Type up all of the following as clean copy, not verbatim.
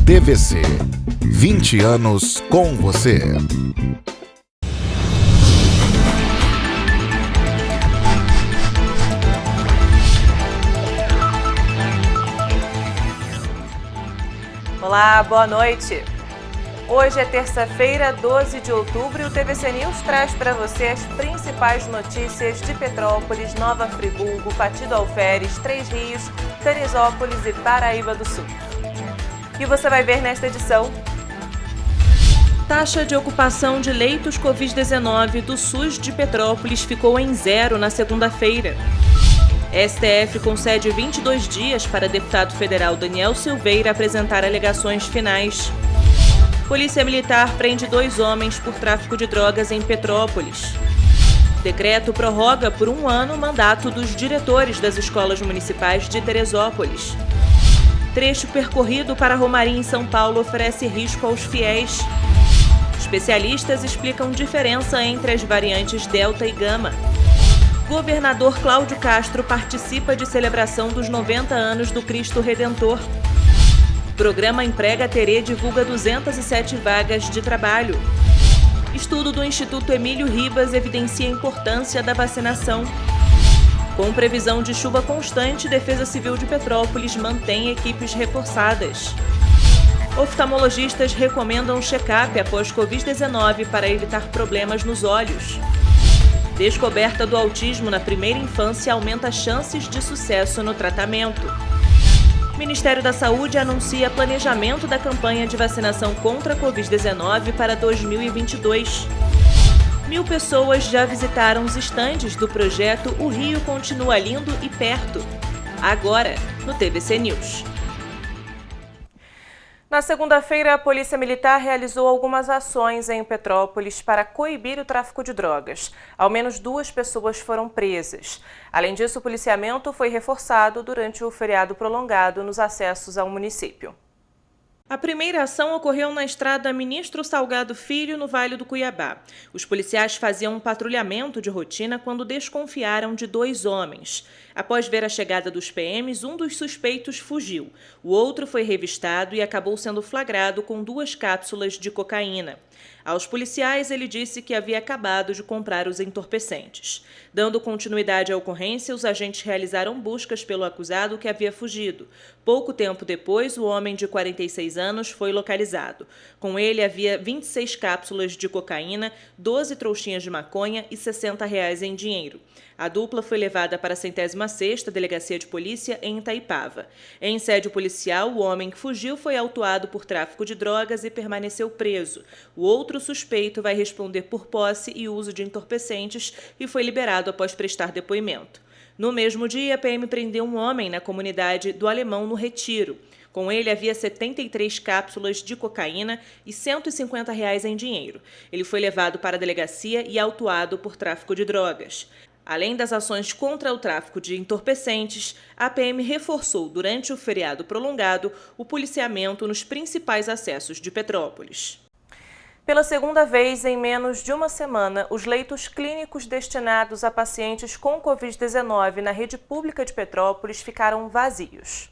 TVC, 20 anos com você. Olá, boa noite. Hoje é terça-feira, 12 de outubro, e o TVC News traz para você as principais notícias de Petrópolis, Nova Friburgo, Pati do Alferes, Três Rios, Teresópolis e Paraíba do Sul. E você vai ver nesta edição: taxa de ocupação de leitos Covid-19 do SUS de Petrópolis ficou em 0 na segunda-feira. STF concede 22 dias para deputado federal Daniel Silveira apresentar alegações finais. Polícia Militar prende 2 homens por tráfico de drogas em Petrópolis. Decreto prorroga por 1 ano o mandato dos diretores das escolas municipais de Teresópolis. Trecho percorrido para Romaria, em São Paulo, oferece risco aos fiéis. Especialistas explicam diferença entre as variantes Delta e Gama. Governador Cláudio Castro participa de celebração dos 90 anos do Cristo Redentor. Programa Emprega Terê divulga 207 vagas de trabalho. Estudo do Instituto Emílio Ribas evidencia a importância da vacinação. Com previsão de chuva constante, Defesa Civil de Petrópolis mantém equipes reforçadas. Oftalmologistas recomendam check-up após Covid-19 para evitar problemas nos olhos. Descoberta do autismo na primeira infância aumenta chances de sucesso no tratamento. Ministério da Saúde anuncia planejamento da campanha de vacinação contra a Covid-19 para 2022. 1.000 pessoas já visitaram os estandes do projeto O Rio Continua Lindo e Perto. Agora, no TVC News. Na segunda-feira, a Polícia Militar realizou algumas ações em Petrópolis para coibir o tráfico de drogas. Ao menos 2 pessoas foram presas. Além disso, o policiamento foi reforçado durante o feriado prolongado nos acessos ao município. A primeira ação ocorreu na estrada Ministro Salgado Filho, no Vale do Cuiabá. Os policiais faziam um patrulhamento de rotina quando desconfiaram de 2 homens. Após ver a chegada dos PMs, um dos suspeitos fugiu. O outro foi revistado e acabou sendo flagrado com 2 cápsulas de cocaína. Aos policiais, ele disse que havia acabado de comprar os entorpecentes. Dando continuidade à ocorrência, os agentes realizaram buscas pelo acusado que havia fugido. Pouco tempo depois, o homem de 46 anos foi localizado. Com ele havia 26 cápsulas de cocaína, 12 trouxinhas de maconha e R$60 em dinheiro. A dupla foi levada para a 106ª Delegacia de Polícia em Itaipava. Em sede policial, o homem que fugiu foi autuado por tráfico de drogas e permaneceu preso. O outro suspeito vai responder por posse e uso de entorpecentes e foi liberado após prestar depoimento. No mesmo dia, a PM prendeu um homem na comunidade do Alemão, no Retiro. Com ele havia 73 cápsulas de cocaína e R$150 em dinheiro. Ele foi levado para a delegacia e autuado por tráfico de drogas. Além das ações contra o tráfico de entorpecentes, a PM reforçou durante o feriado prolongado o policiamento nos principais acessos de Petrópolis. Pela segunda vez em menos de uma semana, os leitos clínicos destinados a pacientes com Covid-19 na rede pública de Petrópolis ficaram vazios.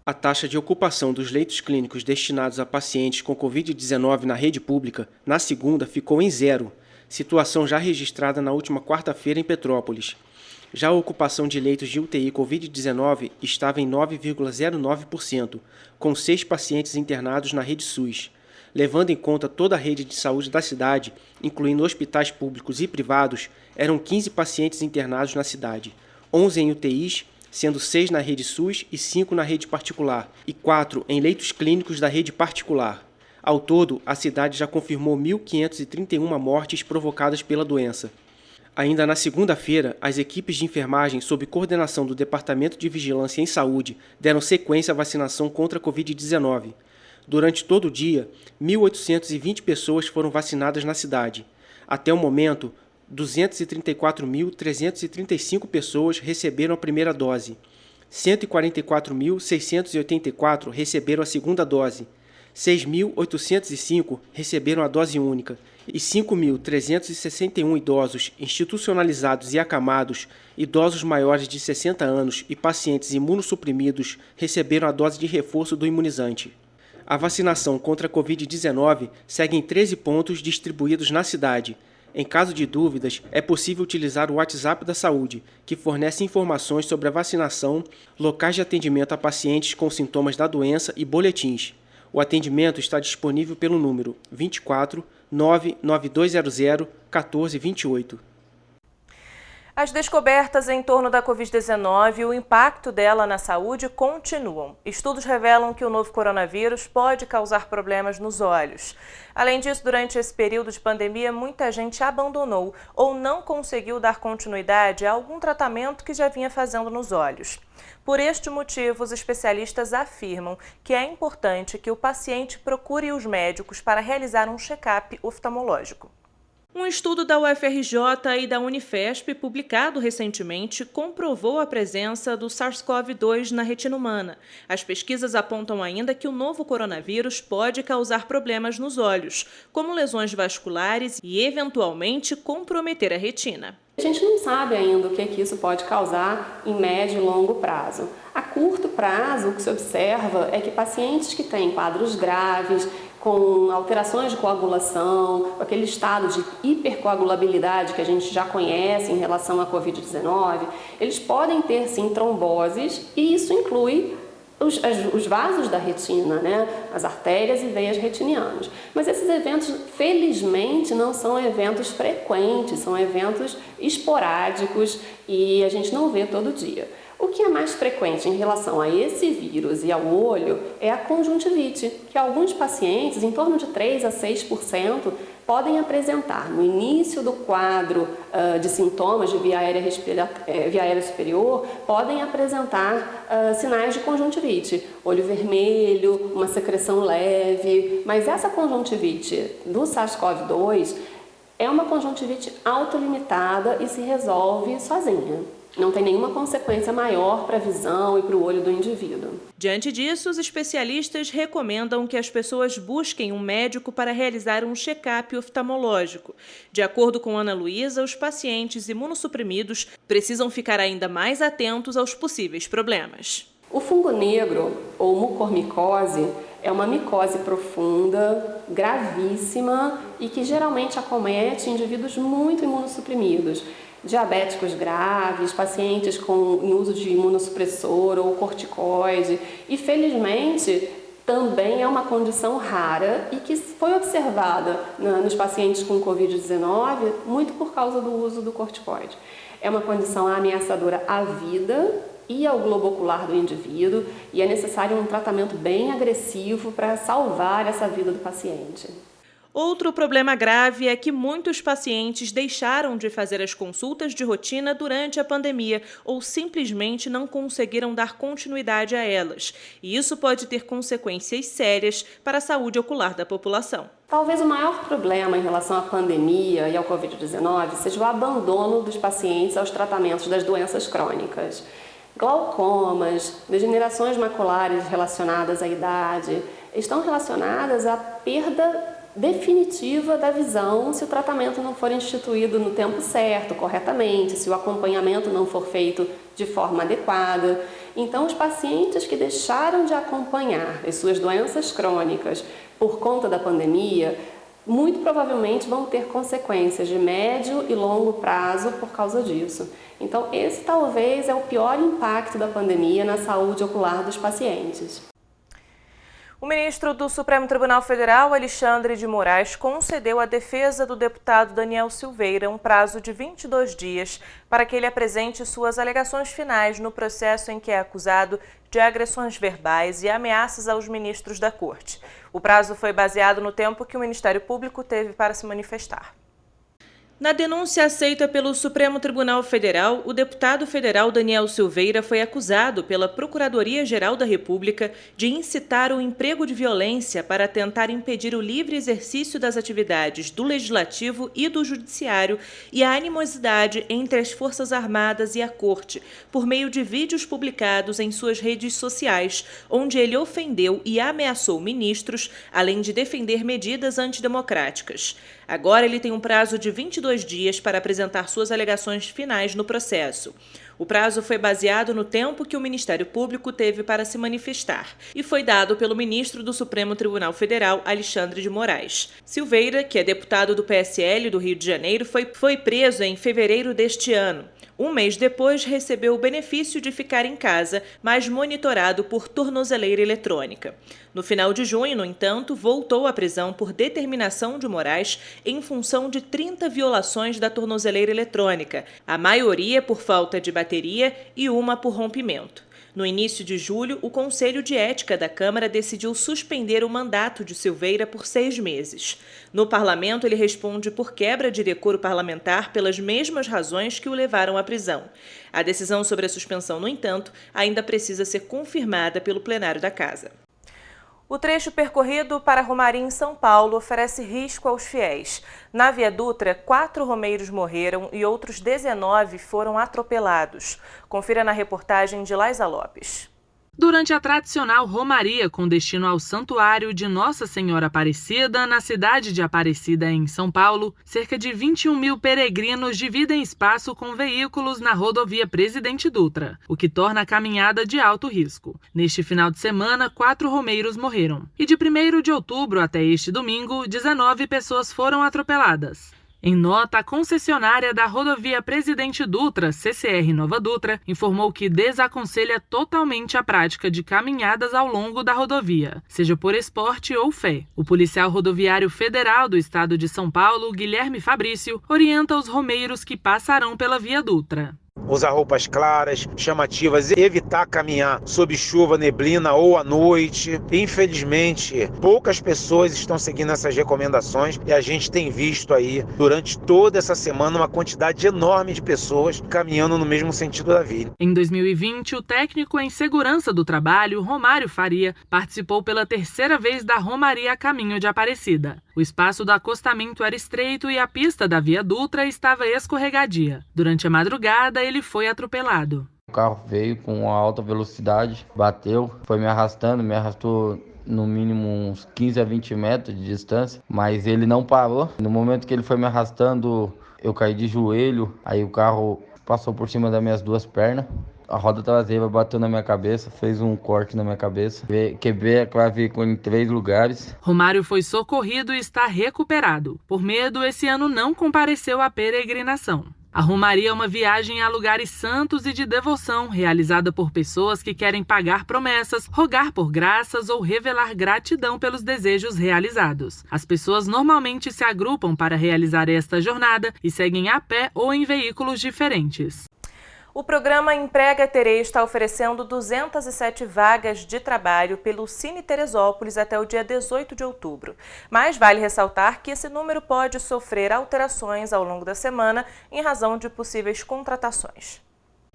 A taxa de ocupação dos leitos clínicos destinados a pacientes com Covid-19 na rede pública, na segunda, ficou em 0, situação já registrada na última quarta-feira em Petrópolis. Já a ocupação de leitos de UTI Covid-19 estava em 9,09%, com 6 pacientes internados na rede SUS. Levando em conta toda a rede de saúde da cidade, incluindo hospitais públicos e privados, eram 15 pacientes internados na cidade, 11 em UTIs, sendo 6 na rede SUS e 5 na rede particular, e 4 em leitos clínicos da rede particular. Ao todo, a cidade já confirmou 1.531 mortes provocadas pela doença. Ainda na segunda-feira, as equipes de enfermagem, sob coordenação do Departamento de Vigilância em Saúde, deram sequência à vacinação contra a Covid-19. Durante todo o dia, 1.820 pessoas foram vacinadas na cidade. Até o momento, 234.335 pessoas receberam a primeira dose. 144.684 receberam a segunda dose. 6.805 receberam a dose única e 5.361 idosos institucionalizados e acamados, idosos maiores de 60 anos e pacientes imunossuprimidos receberam a dose de reforço do imunizante. A vacinação contra a Covid-19 segue em 13 pontos distribuídos na cidade. Em caso de dúvidas, é possível utilizar o WhatsApp da Saúde, que fornece informações sobre a vacinação, locais de atendimento a pacientes com sintomas da doença e boletins. O atendimento está disponível pelo número 24 99200 1428. As descobertas em torno da Covid-19 e o impacto dela na saúde continuam. Estudos revelam que o novo coronavírus pode causar problemas nos olhos. Além disso, durante esse período de pandemia, muita gente abandonou ou não conseguiu dar continuidade a algum tratamento que já vinha fazendo nos olhos. Por este motivo, os especialistas afirmam que é importante que o paciente procure os médicos para realizar um check-up oftalmológico. Um estudo da UFRJ e da Unifesp, publicado recentemente, comprovou a presença do SARS-CoV-2 na retina humana. As pesquisas apontam ainda que o novo coronavírus pode causar problemas nos olhos, como lesões vasculares e, eventualmente, comprometer a retina. A gente não sabe ainda o que isso pode causar em médio e longo prazo. A curto prazo, o que se observa é que pacientes que têm quadros graves, com alterações de coagulação, com aquele estado de hipercoagulabilidade que a gente já conhece em relação à Covid-19, eles podem ter sim tromboses e isso inclui os vasos da retina, né? As artérias e veias retinianas. Mas esses eventos, felizmente, não são eventos frequentes, são eventos esporádicos e a gente não vê todo dia. O que é mais frequente em relação a esse vírus e ao olho é a conjuntivite, que alguns pacientes, em torno de 3 a 6%, podem apresentar no início do quadro de sintomas de via aérea superior, podem apresentar sinais de conjuntivite, olho vermelho, uma secreção leve, mas essa conjuntivite do SARS-CoV-2 é uma conjuntivite autolimitada e se resolve sozinha. Não tem nenhuma consequência maior para a visão e para o olho do indivíduo. Diante disso, os especialistas recomendam que as pessoas busquem um médico para realizar um check-up oftalmológico. De acordo com Ana Luísa, os pacientes imunossuprimidos precisam ficar ainda mais atentos aos possíveis problemas. O fungo negro, ou mucormicose, é uma micose profunda, gravíssima e que geralmente acomete indivíduos muito imunossuprimidos. Diabéticos graves, pacientes em uso de imunossupressor ou corticoide. E, felizmente, também é uma condição rara e que foi observada nos pacientes com Covid-19 muito por causa do uso do corticoide. É uma condição ameaçadora à vida e ao globo ocular do indivíduo e é necessário um tratamento bem agressivo para salvar essa vida do paciente. Outro problema grave é que muitos pacientes deixaram de fazer as consultas de rotina durante a pandemia ou simplesmente não conseguiram dar continuidade a elas. E isso pode ter consequências sérias para a saúde ocular da população. Talvez o maior problema em relação à pandemia e ao Covid-19 seja o abandono dos pacientes aos tratamentos das doenças crônicas. Glaucomas, degenerações maculares relacionadas à idade, estão relacionadas à perda definitiva da visão se o tratamento não for instituído no tempo certo, corretamente, se o acompanhamento não for feito de forma adequada. Então, os pacientes que deixaram de acompanhar as suas doenças crônicas por conta da pandemia, muito provavelmente vão ter consequências de médio e longo prazo por causa disso. Então, esse talvez é o pior impacto da pandemia na saúde ocular dos pacientes. O ministro do Supremo Tribunal Federal, Alexandre de Moraes, concedeu à defesa do deputado Daniel Silveira um prazo de 22 dias para que ele apresente suas alegações finais no processo em que é acusado de agressões verbais e ameaças aos ministros da Corte. O prazo foi baseado no tempo que o Ministério Público teve para se manifestar. Na denúncia aceita pelo Supremo Tribunal Federal, o deputado federal Daniel Silveira foi acusado pela Procuradoria-Geral da República de incitar o emprego de violência para tentar impedir o livre exercício das atividades do Legislativo e do Judiciário e a animosidade entre as Forças Armadas e a Corte, por meio de vídeos publicados em suas redes sociais, onde ele ofendeu e ameaçou ministros, além de defender medidas antidemocráticas. Agora ele tem um prazo de 22 dias para apresentar suas alegações finais no processo. O prazo foi baseado no tempo que o Ministério Público teve para se manifestar e foi dado pelo ministro do Supremo Tribunal Federal, Alexandre de Moraes. Silveira, que é deputado do PSL do Rio de Janeiro, foi preso em fevereiro deste ano. Um mês depois, recebeu o benefício de ficar em casa, mas monitorado por tornozeleira eletrônica. No final de junho, no entanto, voltou à prisão por determinação de Moraes em função de 30 violações da tornozeleira eletrônica, a maioria por falta de bateria e uma por rompimento. No início de julho, o Conselho de Ética da Câmara decidiu suspender o mandato de Silveira por 6 meses. No parlamento, ele responde por quebra de decoro parlamentar pelas mesmas razões que o levaram à prisão. A decisão sobre a suspensão, no entanto, ainda precisa ser confirmada pelo plenário da Casa. O trecho percorrido para Romaria, em São Paulo, oferece risco aos fiéis. Na Via Dutra, 4 romeiros morreram e outros 19 foram atropelados. Confira na reportagem de Laisa Lopes. Durante a tradicional romaria com destino ao Santuário de Nossa Senhora Aparecida, na cidade de Aparecida, em São Paulo, cerca de 21 mil peregrinos dividem espaço com veículos na rodovia Presidente Dutra, o que torna a caminhada de alto risco. Neste final de semana, 4 romeiros morreram. E de 1º de outubro até este domingo, 19 pessoas foram atropeladas. Em nota, a concessionária da rodovia Presidente Dutra, CCR Nova Dutra, informou que desaconselha totalmente a prática de caminhadas ao longo da rodovia, seja por esporte ou fé. O policial rodoviário federal do estado de São Paulo, Guilherme Fabrício, orienta os romeiros que passarão pela Via Dutra. Usar roupas claras, chamativas, evitar caminhar sob chuva, neblina ou à noite. Infelizmente, poucas pessoas estão seguindo essas recomendações e a gente tem visto aí, durante toda essa semana, uma quantidade enorme de pessoas caminhando no mesmo sentido da via. Em 2020, o técnico em segurança do trabalho, Romário Faria, participou pela 3ª vez da Romaria a caminho de Aparecida. O espaço do acostamento era estreito e a pista da Via Dutra estava escorregadia. Durante a madrugada, ele foi atropelado. O carro veio com alta velocidade, bateu, foi me arrastou no mínimo uns 15 a 20 metros de distância, mas ele não parou. No momento que ele foi me arrastando, eu caí de joelho, aí o carro passou por cima das minhas 2 pernas. A roda traseira bateu na minha cabeça, fez um corte na minha cabeça. Quebrei a clavícula em 3 lugares. Romário foi socorrido e está recuperado. Por medo, esse ano não compareceu à peregrinação. A romaria é uma viagem a lugares santos e de devoção, realizada por pessoas que querem pagar promessas, rogar por graças ou revelar gratidão pelos desejos realizados. As pessoas normalmente se agrupam para realizar esta jornada e seguem a pé ou em veículos diferentes. O programa Emprega Terê está oferecendo 207 vagas de trabalho pelo Cine Teresópolis até o dia 18 de outubro. Mas vale ressaltar que esse número pode sofrer alterações ao longo da semana em razão de possíveis contratações.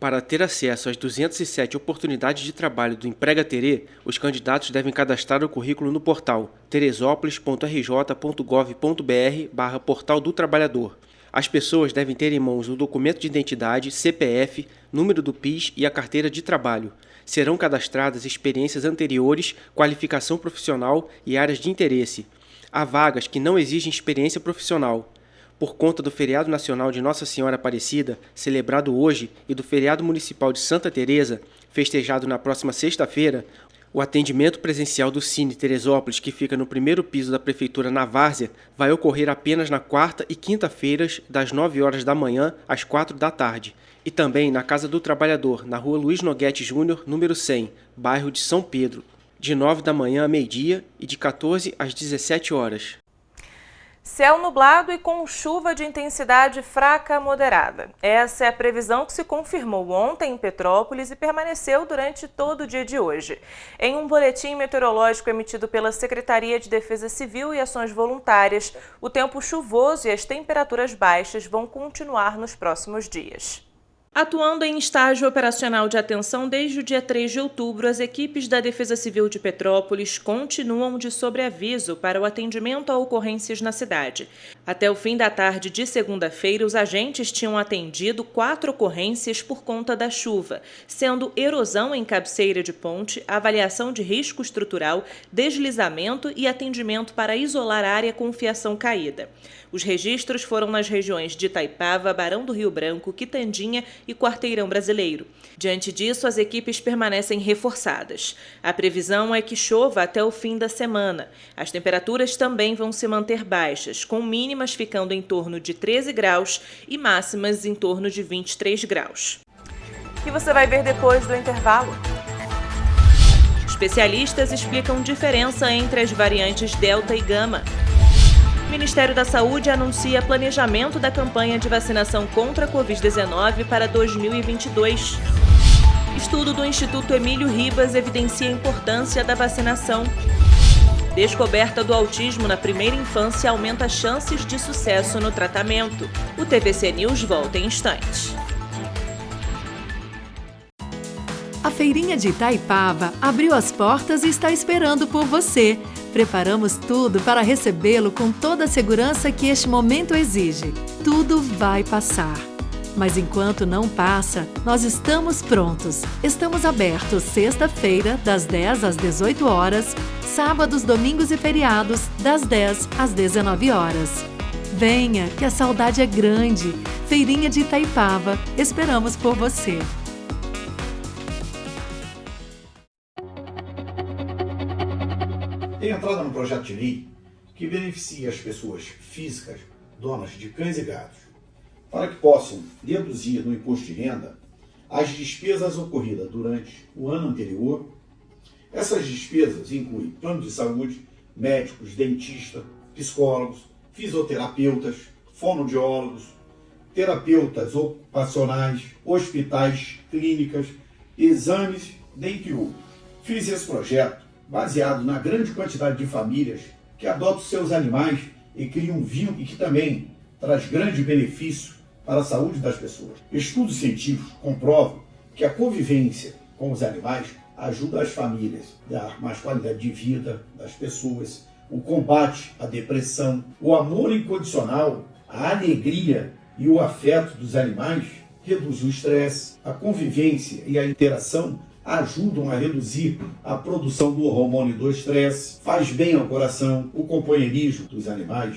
Para ter acesso às 207 oportunidades de trabalho do Emprega Terê, os candidatos devem cadastrar o currículo no portal teresópolis.rj.gov.br/Portal do Trabalhador. As pessoas devem ter em mãos o documento de identidade, CPF, número do PIS e a carteira de trabalho. Serão cadastradas experiências anteriores, qualificação profissional e áreas de interesse. Há vagas que não exigem experiência profissional. Por conta do feriado nacional de Nossa Senhora Aparecida, celebrado hoje, e do feriado municipal de Santa Teresa, festejado na próxima sexta-feira, o atendimento presencial do Cine Teresópolis, que fica no 1º piso da Prefeitura na Várzea, vai ocorrer apenas na quarta e quinta-feiras, das 9 horas da manhã às 4 da tarde. E também na Casa do Trabalhador, na rua Luiz Noguete Júnior, número 100, bairro de São Pedro, de 9 da manhã a meio-dia e de 14 às 17 horas. Céu nublado e com chuva de intensidade fraca a moderada. Essa é a previsão que se confirmou ontem em Petrópolis e permaneceu durante todo o dia de hoje. Em um boletim meteorológico emitido pela Secretaria de Defesa Civil e Ações Voluntárias, o tempo chuvoso e as temperaturas baixas vão continuar nos próximos dias. Atuando em estágio operacional de atenção desde o dia 3 de outubro, as equipes da Defesa Civil de Petrópolis continuam de sobreaviso para o atendimento a ocorrências na cidade. Até o fim da tarde de segunda-feira, os agentes tinham atendido 4 ocorrências por conta da chuva, sendo erosão em cabeceira de ponte, avaliação de risco estrutural, deslizamento e atendimento para isolar área com fiação caída. Os registros foram nas regiões de Itaipava, Barão do Rio Branco, Quitandinha e Quarteirão Brasileiro. Diante disso, as equipes permanecem reforçadas. A previsão é que chova até o fim da semana. As temperaturas também vão se manter baixas, com mínimas ficando em torno de 13 graus e máximas em torno de 23 graus. E você vai ver depois do intervalo. Especialistas explicam diferença entre as variantes Delta e Gama. O Ministério da Saúde anuncia planejamento da campanha de vacinação contra a Covid-19 para 2022. Estudo do Instituto Emílio Ribas evidencia a importância da vacinação. Descoberta do autismo na primeira infância aumenta chances de sucesso no tratamento. O TVC News volta em instantes. A Feirinha de Itaipava abriu as portas e está esperando por você. Preparamos tudo para recebê-lo com toda a segurança que este momento exige. Tudo vai passar. Mas enquanto não passa, nós estamos prontos. Estamos abertos sexta-feira, das 10 às 18 horas, sábados, domingos e feriados, das 10 às 19 horas. Venha, que a saudade é grande. Feirinha de Itaipava, esperamos por você. Tem entrada no projeto de lei que beneficia as pessoas físicas, donas de cães e gatos, para que possam deduzir no imposto de renda as despesas ocorridas durante o ano anterior. Essas despesas incluem plano de saúde, médicos, dentistas, psicólogos, fisioterapeutas, fonoaudiólogos, terapeutas ocupacionais, hospitais, clínicas, exames, dentre outros. Fiz esse projeto baseado na grande quantidade de famílias que adotam seus animais e criam um vínculo que também traz grande benefício para a saúde das pessoas. Estudos científicos comprovam que a convivência com os animais ajuda as famílias a dar mais qualidade de vida das pessoas, o combate à depressão, o amor incondicional, a alegria e o afeto dos animais reduz o estresse, a convivência e a interação ajudam a reduzir a produção do hormônio do estresse, faz bem ao coração, o companheirismo dos animais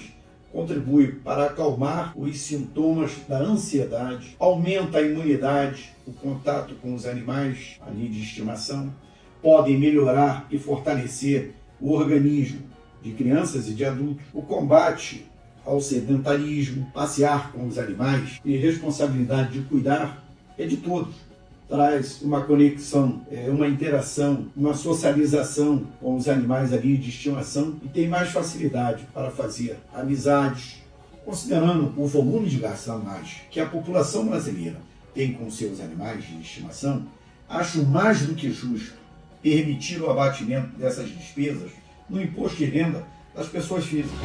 contribui para acalmar os sintomas da ansiedade, aumenta a imunidade, o contato com os animais ali de estimação, podem melhorar e fortalecer o organismo de crianças e de adultos, o combate ao sedentarismo, passear com os animais e responsabilidade de cuidar é de todos. Traz uma conexão, uma interação, uma socialização com os animais ali de estimação e tem mais facilidade para fazer amizades. Considerando o volume de gastos anuais que a população brasileira tem com seus animais de estimação, acho mais do que justo permitir o abatimento dessas despesas no imposto de renda das pessoas físicas.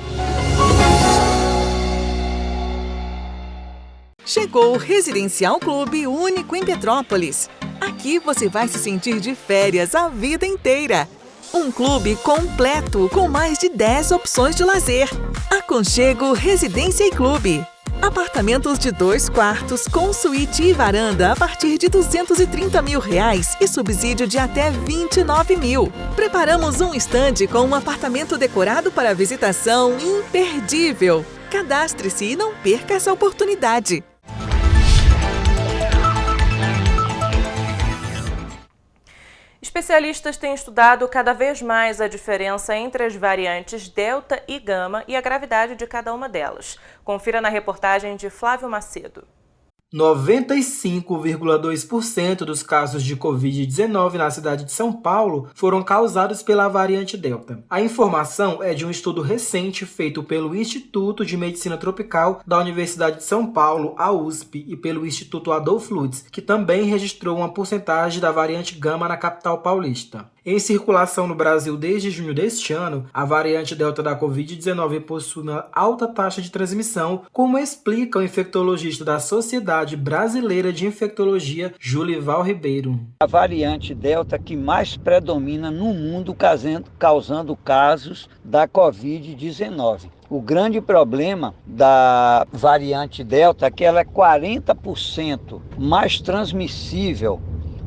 Chegou o Residencial Clube único em Petrópolis. Aqui você vai se sentir de férias a vida inteira. Um clube completo com mais de 10 opções de lazer. Aconchego Residência e Clube. Apartamentos de 2 quartos com suíte e varanda a partir de R$230 mil e subsídio de até R$29 mil. Preparamos um estande com um apartamento decorado para visitação imperdível. Cadastre-se e não perca essa oportunidade. Especialistas têm estudado cada vez mais a diferença entre as variantes Delta e Gama e a gravidade de cada uma delas. Confira na reportagem de Flávio Macedo. 95,2% dos casos de Covid-19 na cidade de São Paulo foram causados pela variante Delta. A informação é de um estudo recente feito pelo Instituto de Medicina Tropical da Universidade de São Paulo, a USP, e pelo Instituto Adolfo Lutz, que também registrou uma porcentagem da variante Gama na capital paulista. Em circulação no Brasil desde junho deste ano, a variante Delta da Covid-19 possui uma alta taxa de transmissão, como explica o infectologista da Sociedade Brasileira de Infectologia, Julival Ribeiro. A variante Delta que mais predomina no mundo, causando casos da Covid-19. O grande problema da variante Delta é que ela é 40% mais transmissível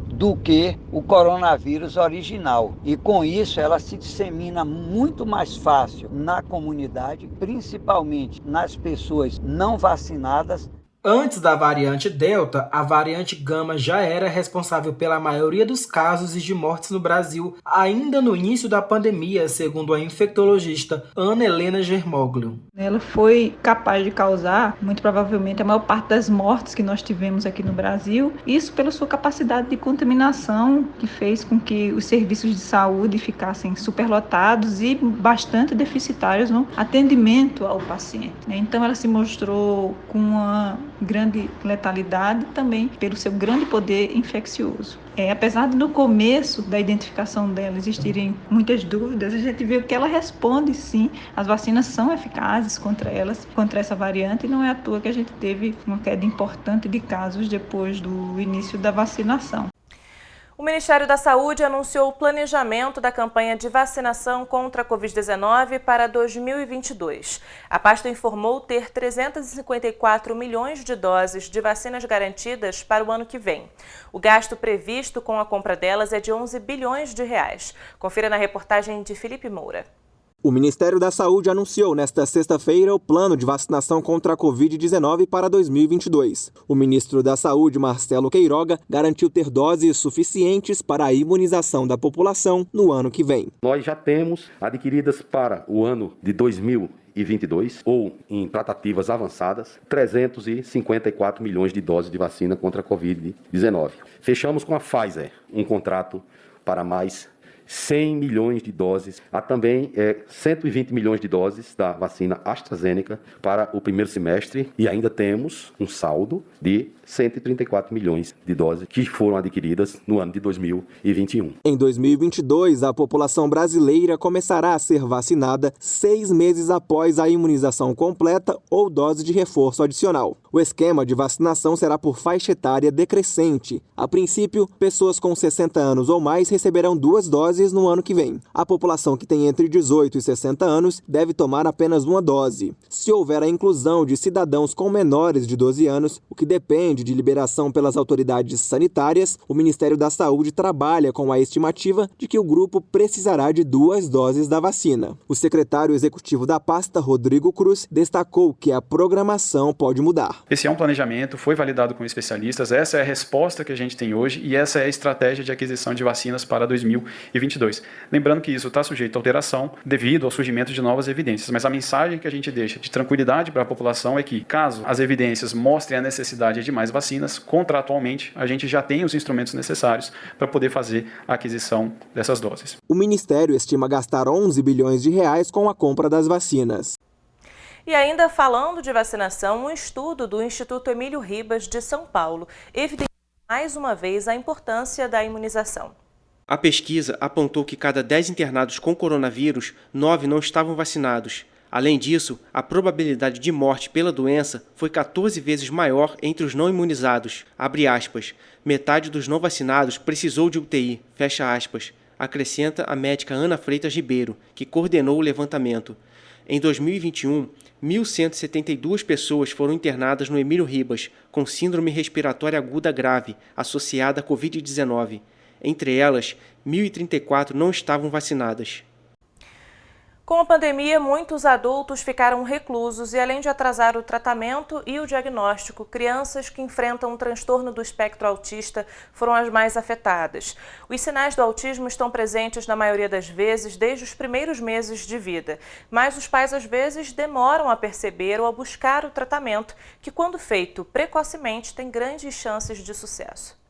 do que o coronavírus original. E com isso ela se dissemina muito mais fácil na comunidade, principalmente nas pessoas não vacinadas. Antes da variante Delta, a variante Gama já era responsável pela maioria dos casos e de mortes no Brasil, ainda no início da pandemia, segundo a infectologista Ana Helena Germoglio. Ela foi capaz de causar, muito provavelmente, a maior parte das mortes que nós tivemos aqui no Brasil, isso pela sua capacidade de contaminação, que fez com que os serviços de saúde ficassem superlotados e bastante deficitários no atendimento ao paciente. Então ela se mostrou com uma grande letalidade também pelo seu grande poder infeccioso. Apesar de no começo da identificação dela existirem muitas dúvidas, a gente viu que ela responde sim, as vacinas são eficazes contra essa variante, e não é à toa que a gente teve uma queda importante de casos depois do início da vacinação. O Ministério da Saúde anunciou o planejamento da campanha de vacinação contra a Covid-19 para 2022. A pasta informou ter 354 milhões de doses de vacinas garantidas para o ano que vem. O gasto previsto com a compra delas é de 11 bilhões de reais. Confira na reportagem de Felipe Moura. O Ministério da Saúde anunciou nesta sexta-feira o plano de vacinação contra a Covid-19 para 2022. O ministro da Saúde, Marcelo Queiroga, garantiu ter doses suficientes para a imunização da população no ano que vem. Nós já temos adquiridas para o ano de 2022, ou em tratativas avançadas, 354 milhões de doses de vacina contra a Covid-19. Fechamos com a Pfizer um contrato para mais 100 milhões de doses. Há também 120 milhões de doses da vacina AstraZeneca para o primeiro semestre, e ainda temos um saldo de 134 milhões de doses que foram adquiridas no ano de 2021. Em 2022, a população brasileira começará a ser vacinada 6 meses após a imunização completa ou dose de reforço adicional. O esquema de vacinação será por faixa etária decrescente. A princípio, pessoas com 60 anos ou mais receberão 2 doses no ano que vem. A população que tem entre 18 e 60 anos deve tomar apenas 1 dose. Se houver a inclusão de cidadãos com menores de 12 anos, o que depende de liberação pelas autoridades sanitárias, o Ministério da Saúde trabalha com a estimativa de que o grupo precisará de 2 doses da vacina. O secretário executivo da pasta, Rodrigo Cruz, destacou que a programação pode mudar. Esse é um planejamento, foi validado com especialistas, essa é a resposta que a gente tem hoje e essa é a estratégia de aquisição de vacinas para 2022. Lembrando que isso está sujeito a alteração devido ao surgimento de novas evidências, mas a mensagem que a gente deixa de tranquilidade para a população é que, caso as evidências mostrem a necessidade de mais vacinas, contratualmente a gente já tem os instrumentos necessários para poder fazer a aquisição dessas doses. O Ministério estima gastar 11 bilhões de reais com a compra das vacinas. E ainda falando de vacinação, um estudo do Instituto Emílio Ribas de São Paulo evidencia mais uma vez a importância da imunização. A pesquisa apontou que cada 10 internados com coronavírus, 9 não estavam vacinados. Além disso, a probabilidade de morte pela doença foi 14 vezes maior entre os não imunizados. Abre aspas. Metade dos não vacinados precisou de UTI. Fecha aspas. Acrescenta a médica Ana Freitas Ribeiro, que coordenou o levantamento. Em 2021, 1.172 pessoas foram internadas no Emílio Ribas com síndrome respiratória aguda grave associada à Covid-19. Entre elas, 1.034 não estavam vacinadas. Com a pandemia, muitos adultos ficaram reclusos e, além de atrasar o tratamento e o diagnóstico, crianças que enfrentam um transtorno do espectro autista foram as mais afetadas. Os sinais do autismo estão presentes na maioria das vezes desde os primeiros meses de vida, mas os pais às vezes demoram a perceber ou a buscar o tratamento, que quando feito precocemente tem grandes chances de sucesso.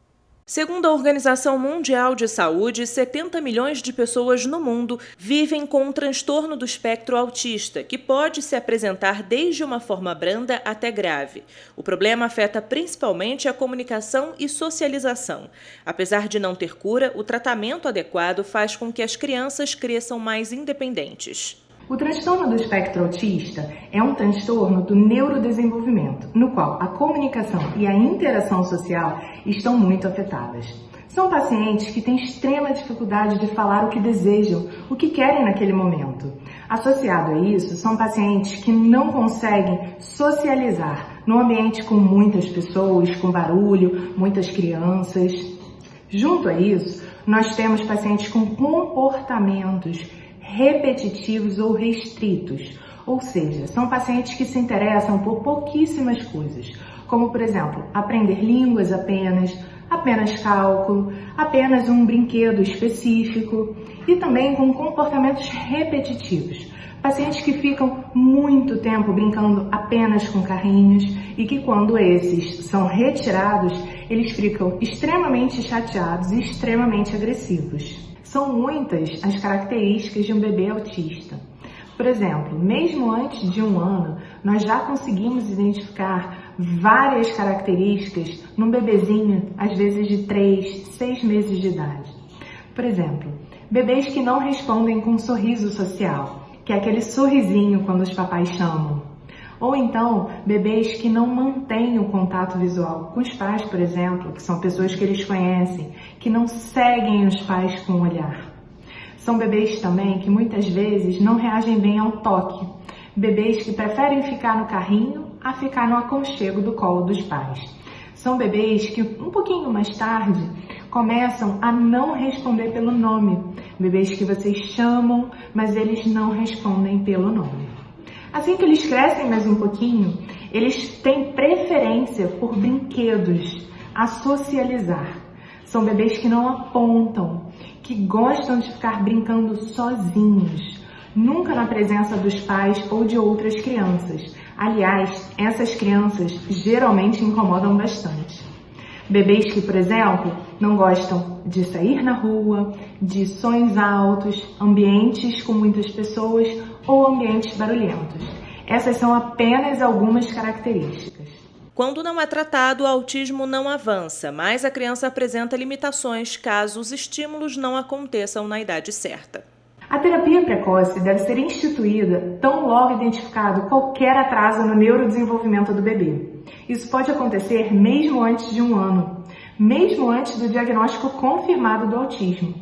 Segundo a Organização Mundial de Saúde, 70 milhões de pessoas no mundo vivem com um transtorno do espectro autista, que pode se apresentar desde uma forma branda até grave. O problema afeta principalmente a comunicação e socialização. Apesar de não ter cura, o tratamento adequado faz com que as crianças cresçam mais independentes. O transtorno do espectro autista é um transtorno do neurodesenvolvimento, no qual a comunicação e a interação social estão muito afetadas. São pacientes que têm extrema dificuldade de falar o que desejam, o que querem naquele momento. Associado a isso, são pacientes que não conseguem socializar no ambiente com muitas pessoas, com barulho, muitas crianças. Junto a isso, nós temos pacientes com comportamentos repetitivos ou restritos, ou seja, são pacientes que se interessam por pouquíssimas coisas, como, por exemplo, aprender línguas apenas cálculo, apenas um brinquedo específico e também com comportamentos repetitivos. Pacientes que ficam muito tempo brincando apenas com carrinhos e que, quando esses são retirados, eles ficam extremamente chateados e extremamente agressivos. São muitas as características de um bebê autista. Por exemplo, mesmo antes de 1 ano, nós já conseguimos identificar várias características num bebezinho, às vezes de 3, 6 meses de idade. Por exemplo, bebês que não respondem com um sorriso social, que é aquele sorrisinho quando os papais chamam. Ou então, bebês que não mantêm o contato visual com os pais, por exemplo, que são pessoas que eles conhecem, que não seguem os pais com o olhar. São bebês também que muitas vezes não reagem bem ao toque. Bebês que preferem ficar no carrinho a ficar no aconchego do colo dos pais. São bebês que um pouquinho mais tarde começam a não responder pelo nome. Bebês que vocês chamam, mas eles não respondem pelo nome. Assim que eles crescem mais um pouquinho, eles têm preferência por brinquedos, a socializar. São bebês que não apontam, que gostam de ficar brincando sozinhos, nunca na presença dos pais ou de outras crianças. Aliás, essas crianças geralmente incomodam bastante. Bebês que, por exemplo, não gostam de sair na rua, de sons altos, ambientes com muitas pessoas ou ambientes barulhentos. Essas são apenas algumas características. Quando não é tratado, o autismo não avança, mas a criança apresenta limitações caso os estímulos não aconteçam na idade certa. A terapia precoce deve ser instituída tão logo identificado qualquer atraso no neurodesenvolvimento do bebê. Isso pode acontecer mesmo antes de 1 ano, mesmo antes do diagnóstico confirmado do autismo.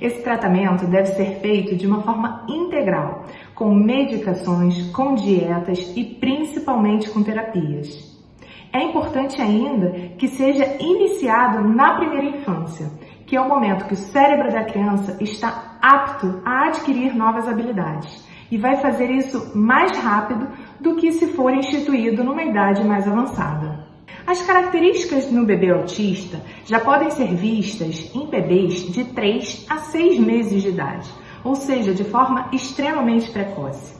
Esse tratamento deve ser feito de uma forma integral, com medicações, com dietas e principalmente com terapias. É importante ainda que seja iniciado na primeira infância, que é o momento que o cérebro da criança está apto a adquirir novas habilidades e vai fazer isso mais rápido do que se for instituído numa idade mais avançada. As características no bebê autista já podem ser vistas em bebês de 3 a 6 meses de idade, ou seja, de forma extremamente precoce.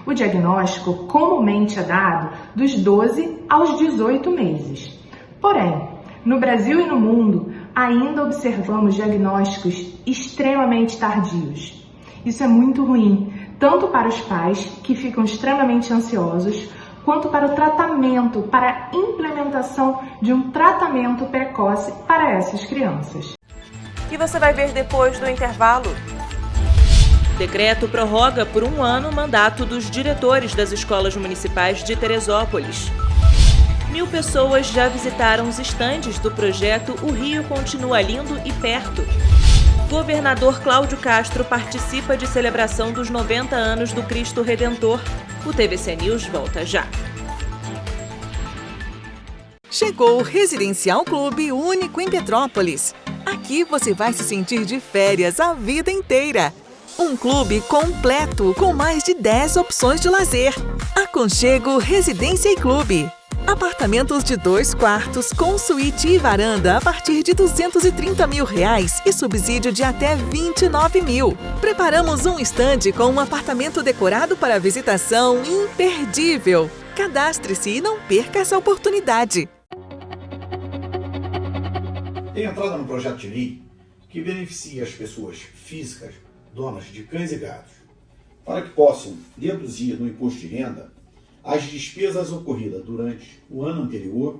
O diagnóstico comumente é dado dos 12 aos 18 meses. Porém, no Brasil e no mundo, ainda observamos diagnósticos extremamente tardios. Isso é muito ruim, tanto para os pais, que ficam extremamente ansiosos, quanto para o tratamento, para a implementação de um tratamento precoce para essas crianças. E você vai ver depois do intervalo. Decreto prorroga por 1 ano o mandato dos diretores das escolas municipais de Teresópolis. 1.000 pessoas já visitaram os estandes do projeto O Rio Continua Lindo e Perto. Governador Cláudio Castro participa de celebração dos 90 anos do Cristo Redentor. O TVC News volta já. Chegou o Residencial Clube único em Petrópolis. Aqui você vai se sentir de férias a vida inteira. Um clube completo com mais de 10 opções de lazer. Aconchego Residência e Clube. Apartamentos de 2 quartos com suíte e varanda a partir de R$230 mil e subsídio de até R$29 mil. Preparamos um estande com um apartamento decorado para visitação imperdível. Cadastre-se e não perca essa oportunidade. Tem entrada no projeto de lei que beneficia as pessoas físicas donas de cães e gatos para que possam deduzir no imposto de renda as despesas ocorridas durante o ano anterior.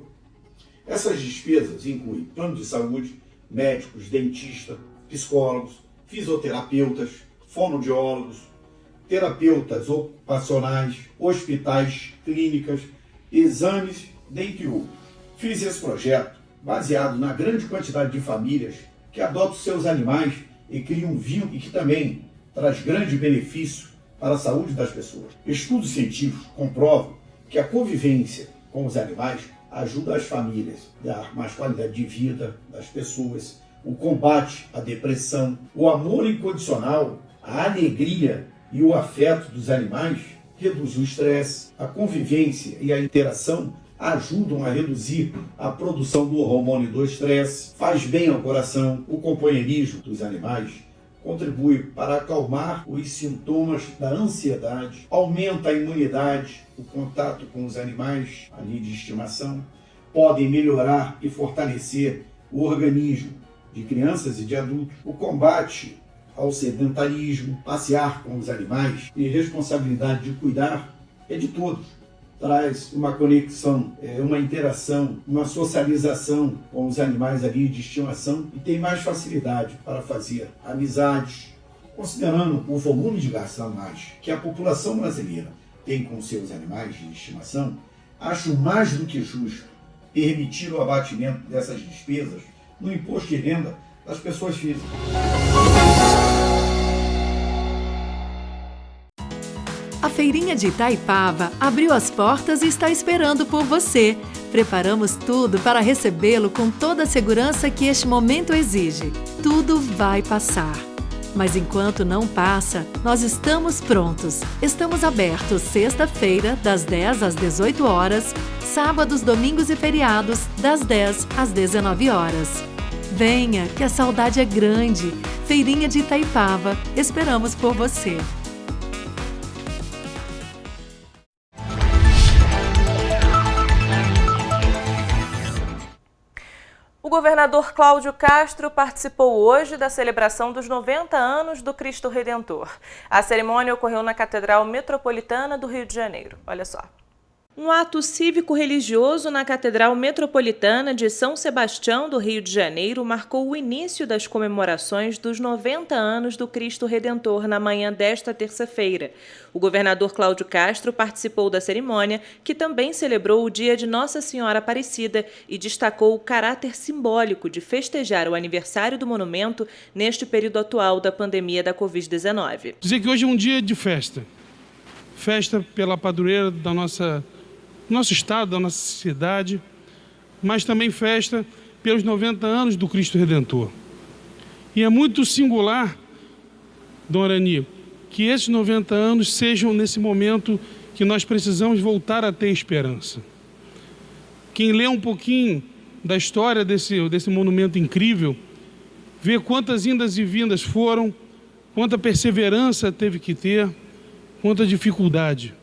Essas despesas incluem plano de saúde, médicos, dentistas, psicólogos, fisioterapeutas, fonoaudiólogos, terapeutas ocupacionais, hospitais, clínicas, exames, dentre outros. Fiz esse projeto baseado na grande quantidade de famílias que adotam seus animais e criam um vínculo e que também traz grande benefício para a saúde das pessoas. Estudos científicos comprovam que a convivência com os animais ajuda as famílias a dar mais qualidade de vida das pessoas, o combate à depressão, o amor incondicional, a alegria e o afeto dos animais reduz o estresse, a convivência e a interação ajudam a reduzir a produção do hormônio do estresse, faz bem ao coração, o companheirismo dos animais contribui para acalmar os sintomas da ansiedade, aumenta a imunidade, o contato com os animais ali de estimação, podem melhorar e fortalecer o organismo de crianças e de adultos, o combate ao sedentarismo, passear com os animais e responsabilidade de cuidar é de todos. Traz uma conexão, uma interação, uma socialização com os animais ali de estimação e tem mais facilidade para fazer amizades. Considerando o volume de gastos anuais que a população brasileira tem com seus animais de estimação, acho mais do que justo permitir o abatimento dessas despesas no imposto de renda das pessoas físicas. A Feirinha de Itaipava abriu as portas e está esperando por você. Preparamos tudo para recebê-lo com toda a segurança que este momento exige. Tudo vai passar. Mas enquanto não passa, nós estamos prontos. Estamos abertos sexta-feira, das 10 às 18 horas, sábados, domingos e feriados, das 10 às 19 horas. Venha, que a saudade é grande. Feirinha de Itaipava, esperamos por você. O governador Cláudio Castro participou hoje da celebração dos 90 anos do Cristo Redentor. A cerimônia ocorreu na Catedral Metropolitana do Rio de Janeiro. Olha só. Um ato cívico-religioso na Catedral Metropolitana de São Sebastião do Rio de Janeiro marcou o início das comemorações dos 90 anos do Cristo Redentor na manhã desta terça-feira. O governador Cláudio Castro participou da cerimônia, que também celebrou o dia de Nossa Senhora Aparecida e destacou o caráter simbólico de festejar o aniversário do monumento neste período atual da pandemia da Covid-19. Dizer que hoje é um dia de festa. Festa pela padroeira do nosso estado, da nossa cidade, mas também festa pelos 90 anos do Cristo Redentor. E é muito singular, Dona Arani, que esses 90 anos sejam nesse momento que nós precisamos voltar a ter esperança. Quem lê um pouquinho da história desse monumento incrível, vê quantas indas e vindas foram, quanta perseverança teve que ter, quanta dificuldade.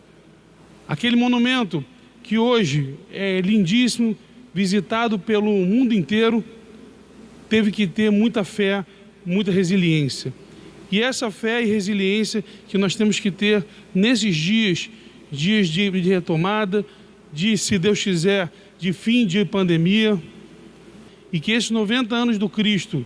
Aquele monumento que hoje é lindíssimo, visitado pelo mundo inteiro, teve que ter muita fé, muita resiliência. E essa fé e resiliência que nós temos que ter nesses dias de retomada, de, se Deus quiser, de fim de pandemia, e que esses 90 anos do Cristo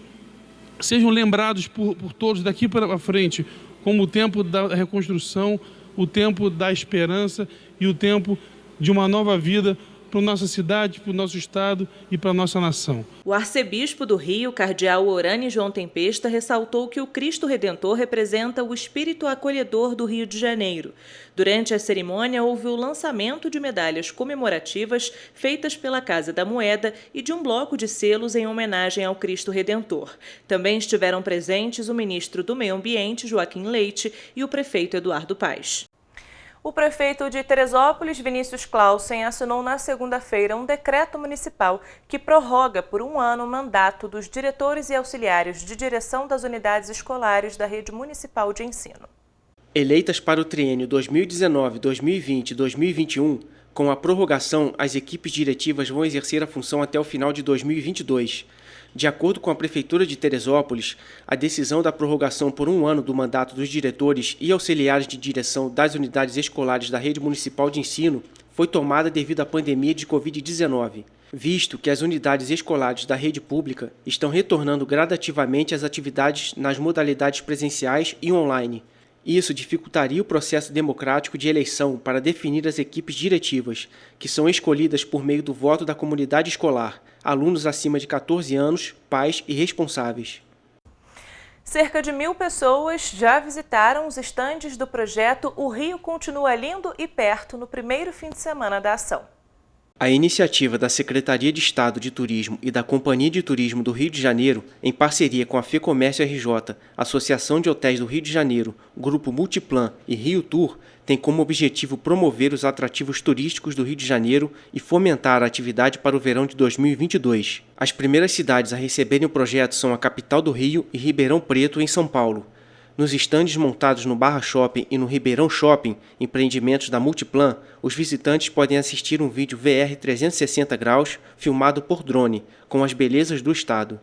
sejam lembrados por todos daqui para frente como o tempo da reconstrução, o tempo da esperança e o tempo de uma nova vida para a nossa cidade, para o nosso estado e para a nossa nação. O arcebispo do Rio, cardeal Orani João Tempesta, ressaltou que o Cristo Redentor representa o espírito acolhedor do Rio de Janeiro. Durante a cerimônia, houve o lançamento de medalhas comemorativas feitas pela Casa da Moeda e de um bloco de selos em homenagem ao Cristo Redentor. Também estiveram presentes o ministro do Meio Ambiente, Joaquim Leite, e o prefeito Eduardo Paes. O prefeito de Teresópolis, Vinícius Clausen, assinou na segunda-feira um decreto municipal que prorroga por 1 ano o mandato dos diretores e auxiliares de direção das unidades escolares da rede municipal de ensino. Eleitas para o triênio 2019, 2020 e 2021, com a prorrogação, as equipes diretivas vão exercer a função até o final de 2022. De acordo com a Prefeitura de Teresópolis, a decisão da prorrogação por 1 ano do mandato dos diretores e auxiliares de direção das unidades escolares da rede municipal de ensino foi tomada devido à pandemia de Covid-19, visto que as unidades escolares da rede pública estão retornando gradativamente às atividades nas modalidades presenciais e online. Isso dificultaria o processo democrático de eleição para definir as equipes diretivas, que são escolhidas por meio do voto da comunidade escolar, alunos acima de 14 anos, pais e responsáveis. Cerca de 1.000 pessoas já visitaram os estandes do projeto O Rio Continua Lindo e Perto no primeiro fim de semana da ação. A iniciativa da Secretaria de Estado de Turismo e da Companhia de Turismo do Rio de Janeiro, em parceria com a FEComércio RJ, Associação de Hotéis do Rio de Janeiro, Grupo Multiplan e Rio Tour, tem como objetivo promover os atrativos turísticos do Rio de Janeiro e fomentar a atividade para o verão de 2022. As primeiras cidades a receberem o projeto são a capital do Rio e Ribeirão Preto, em São Paulo. Nos estandes montados no Barra Shopping e no Ribeirão Shopping, empreendimentos da Multiplan, os visitantes podem assistir um vídeo VR 360 graus filmado por drone, com as belezas do estado.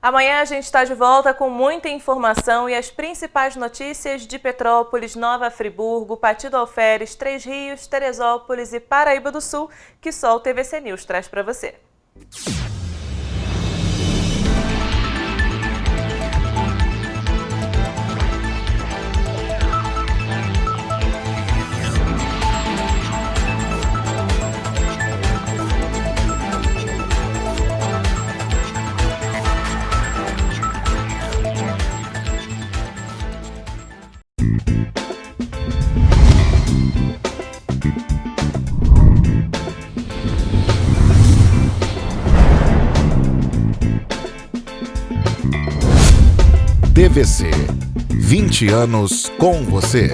Amanhã a gente está de volta com muita informação e as principais notícias de Petrópolis, Nova Friburgo, Pati do Alferes, Três Rios, Teresópolis e Paraíba do Sul, que só o TVC News traz para você. TVC, 20 anos com você.